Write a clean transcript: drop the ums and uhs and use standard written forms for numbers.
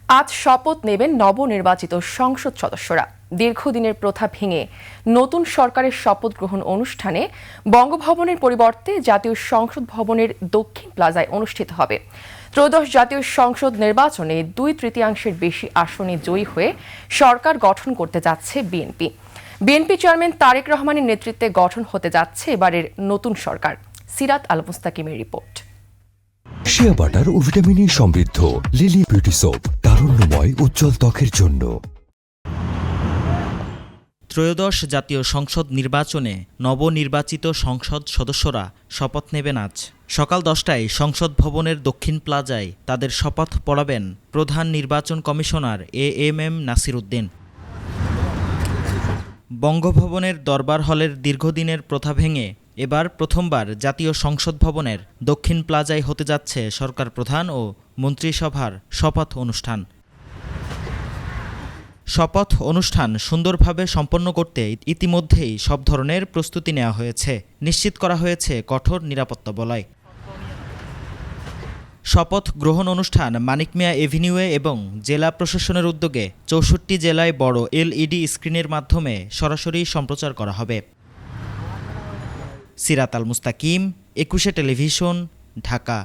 আজ শপথ নেবেন নবনির্বাচিত সংসদ সদস্যরা। দীর্ঘদিনের প্রথা ভেঙে নতুন সরকারের শপথ গ্রহণ অনুষ্ঠানে বঙ্গভবনের পরিবর্তে জাতীয় সংসদ ভবনের দক্ষিণ প্লাজায় অনুষ্ঠিত হবে। ত্রয়োদশ জাতীয় সংসদ নির্বাচনে 2/3 বেশি আসনে জয়ী হয়ে সরকার গঠন করতে যাচ্ছে বিএনপি। বিএনপি চেয়ারম্যান তারেক রহমানের নেতৃত্বে গঠন হতে যাচ্ছে এবারের নতুন সরকার। সিরাত আল মুস্তাকিমের রিপোর্ট। শিয়া বাটার ও ভিটামিনে সমৃদ্ধ লিলি বিউটি সোপ, তারুণ্যময় উজ্জ্বল ত্বকের জন্য। ত্রয়োদশ জাতীয় সংসদ নির্বাচনে নবনির্বাচিত সংসদ সদস্যরা শপথ নেবেন আজ সকাল 10টায় সংসদ ভবনের দক্ষিণ প্লাজায় তাদের শপথ পড়াবেন প্রধান নির্বাচন কমিশনার এএমএম নাসির উদ্দিন। বঙ্গভবনের দরবার হলের দীর্ঘদিনের প্রথা ভেঙে এবার প্রথমবার জাতীয় সংসদ ভবনের দক্ষিণ প্লাজায় হতে যাচ্ছে সরকার প্রধান ও মন্ত্রিসভার শপথ অনুষ্ঠান। শপথ অনুষ্ঠান সুন্দরভাবে সম্পন্ন করতে ইতিমধ্যেই সব ধরনের প্রস্তুতি নেওয়া হয়েছে। নিশ্চিত করা হয়েছে কঠোর নিরাপত্তা বলয়। শপথ গ্রহণ অনুষ্ঠান মানিক মিয়া এভিনিউয়ে এবং জেলা প্রশাসনের উদ্যোগে 64 জেলায় বড় এলইডি স্ক্রিনের মাধ্যমে সরাসরি সম্প্রচার করা হবে। সিরাত আল মুস্তাকিম, 21 টেলিভিশন, ঢাকা।